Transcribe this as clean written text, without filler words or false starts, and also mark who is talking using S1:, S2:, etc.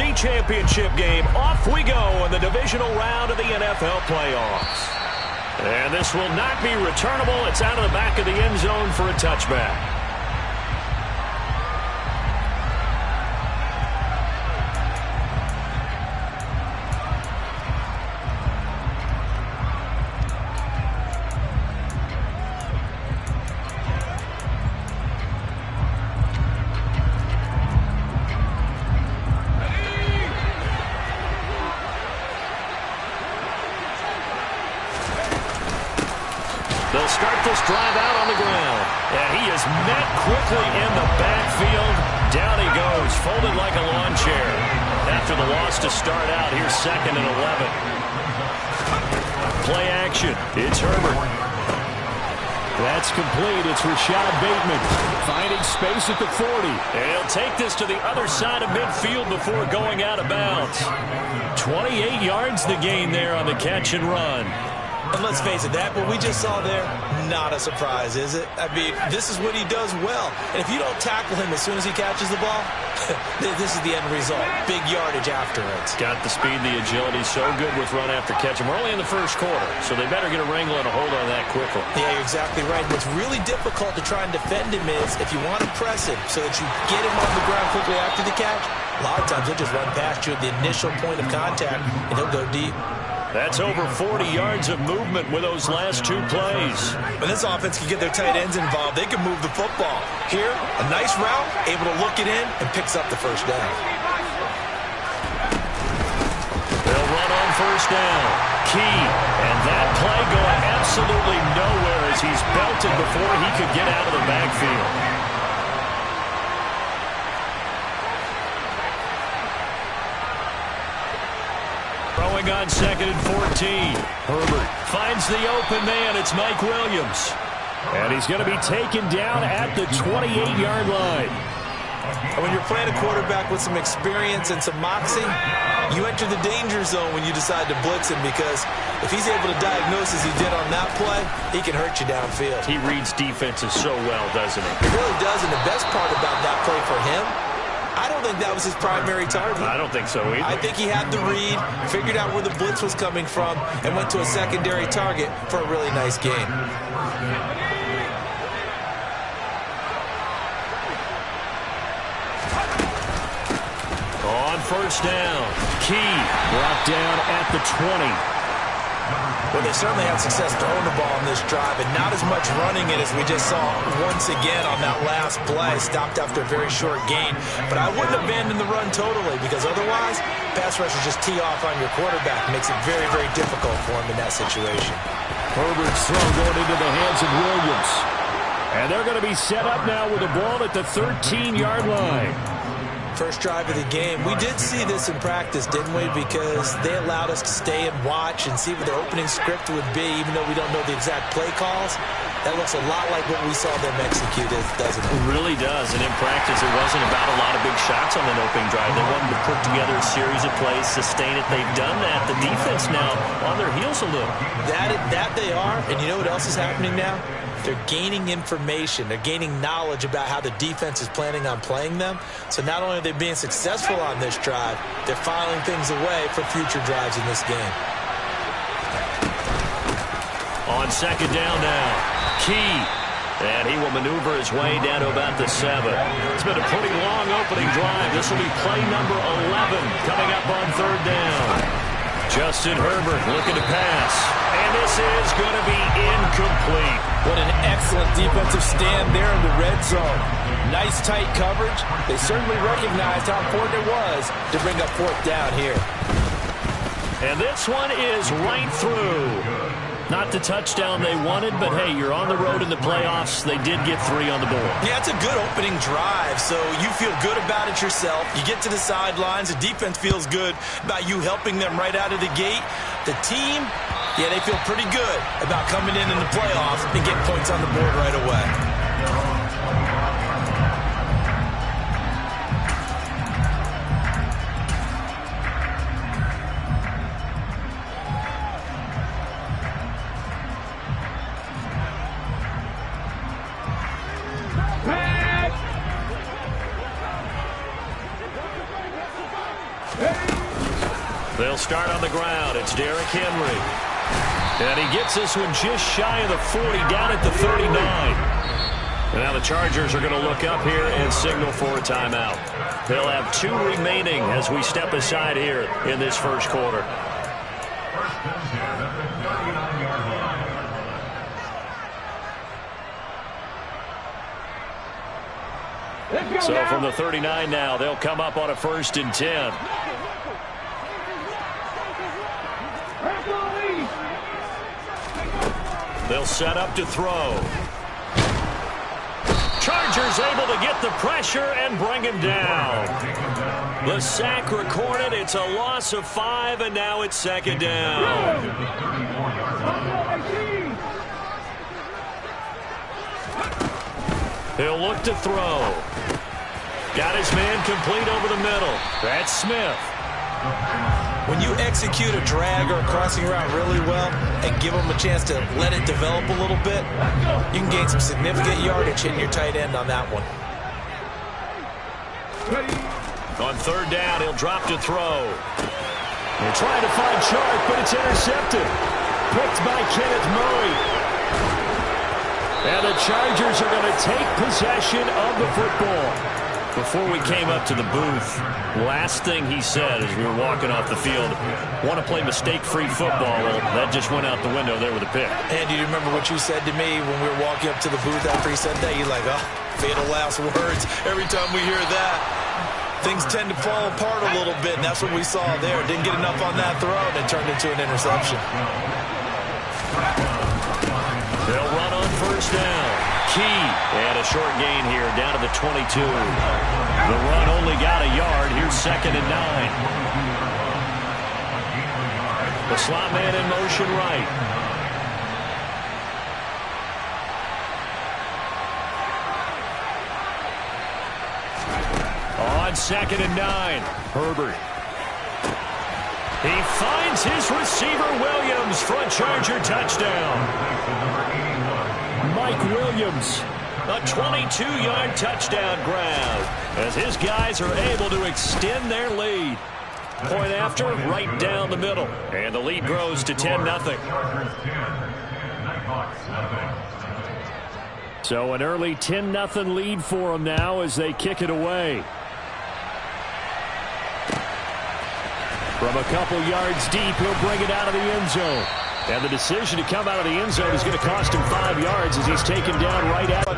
S1: NFC Championship game. Off we go in the divisional round of the NFL playoffs. And this will not be returnable. It's out of the back of the end zone for a touchback. They'll start this drive out on the ground. And he is met quickly in the backfield. Down he goes, folded like a lawn chair. After the loss to start out, here's 2nd and 11. Play action. It's Herbert. That's complete. It's Rashad Bateman finding space at the 40. And he'll take this to the other side of midfield before going out of bounds. 28 yards the gain there on the catch and run.
S2: And let's face it, that what we just saw there, not a surprise, is it? I mean, this is what he does well. And if you don't tackle him as soon as he catches the ball, this is the end result. Big yardage afterwards.
S1: Got the speed, the agility, so good with run after catch. And we're only in the first quarter, so they better get a wrangle and a hold on that quickly.
S2: Yeah, you're exactly right. What's really difficult to try and defend him is if you want to press him so that you get him on the ground quickly after the catch, a lot of times he'll just run past you at the initial point of contact, and he'll go deep.
S1: That's over 40 yards of movement with those last 2 plays.
S2: When this offense can get their tight ends involved, they can move the football. Here, a nice route, able to look it in, and picks up the first down.
S1: They'll run on first down. Key. And that play going absolutely nowhere as he's belted before he could get out of the backfield. Throwing on 2nd and 14. Herbert finds the open man. It's Mike Williams. And he's going to be taken down at the 28-yard line.
S2: When you're playing a quarterback with some experience and some moxie, you enter the danger zone when you decide to blitz him, because if he's able to diagnose as he did on that play, he can hurt you downfield.
S1: He reads defenses so well, doesn't he?
S2: He really does, and the best part about that play for him, I don't think that was his primary target.
S1: I don't think so either.
S2: I think he had the read, figured out where the blitz was coming from, and went to a secondary target for a really nice gain.
S1: On first down, Key brought down at the 20.
S2: Well, they certainly had success throwing the ball on this drive, and not as much running it as we just saw once again on that last play. Stopped after a very short gain. But I wouldn't abandon the run totally, because otherwise, pass rushers just tee off on your quarterback. Makes it very, very difficult for him in that situation.
S1: Herbert's throw going into the hands of Williams. And they're going to be set up now with the ball at the 13-yard line.
S2: First drive of the game. We did see this in practice, didn't we? Because they allowed us to stay and watch and see what their opening script would be, even though we don't know the exact play calls. That looks a lot like what we saw them execute, doesn't it?
S1: It really does. And in practice, it wasn't about a lot of big shots on that opening drive. They wanted to put together a series of plays, sustain it. They've done that. The defense now on their heels a little.
S2: That they are. And you know what else is happening now? They're gaining information. They're gaining knowledge about how the defense is planning on playing them. So not only are they being successful on this drive, they're filing things away for future drives in this game.
S1: On second down now, Key. And he will maneuver his way down to about the 7. It's been a pretty long opening drive. This will be play number 11 coming up on third down. Justin Herbert looking to pass. And this is going to be incomplete.
S2: What an excellent defensive stand there in the red zone. Nice tight coverage. They certainly recognized how important it was to bring up fourth down here.
S1: And this one is right through. Not the touchdown they wanted, but hey, you're on the road in the playoffs. They did get 3 on the board.
S2: Yeah, it's a good opening drive, so you feel good about it yourself. You get to the sidelines. The defense feels good about you helping them right out of the gate. The team, yeah, they feel pretty good about coming in the playoffs and getting points on the board right away.
S1: They'll start on the ground. It's Derrick Henry. And he gets this one just shy of the 40, down at the 39. And now the Chargers are going to look up here and signal for a timeout. They'll have 2 remaining as we step aside here in this first quarter. So from the 39 now, they'll come up on a 1st and 10. They'll set up to throw. Chargers able to get the pressure and bring him down. The sack recorded. It's a loss of 5, and now it's 2nd down. He'll look to throw. Got his man complete over the middle. That's Smith.
S2: When you execute a drag or a crossing route really well and give them a chance to let it develop a little bit, you can gain some significant yardage hitting your tight end on that one.
S1: On 3rd down, he'll drop to throw. They're trying to find Chark, but it's intercepted. Picked by Kenneth Murray. And the Chargers are going to take possession of the football. Before we came up to the booth, last thing he said as we were walking off the field, want to play mistake-free football. Well, that just went out the window there with a pick.
S2: And do you remember what you said to me when we were walking up to the booth after he said that? You're like, oh, fatal last words. Every time we hear that, things tend to fall apart a little bit, and that's what we saw there. Didn't get enough on that throw, and it turned into an interception.
S1: They'll run on 1st down. Key, and a short gain here down to the 22. The run only got a yard. Here's 2nd and 9. The slot man in motion right. On 2nd and 9, Herbert. He finds his receiver Williams for a Charger touchdown. Mike Williams, a 22-yard touchdown grab as his guys are able to extend their lead. Point after, right down the middle. And the lead grows to 10-0. So an early 10-0 lead for them now as they kick it away. From a couple yards deep, he'll bring it out of the end zone. And the decision to come out of the end zone is going to cost him 5 yards as he's taken down right at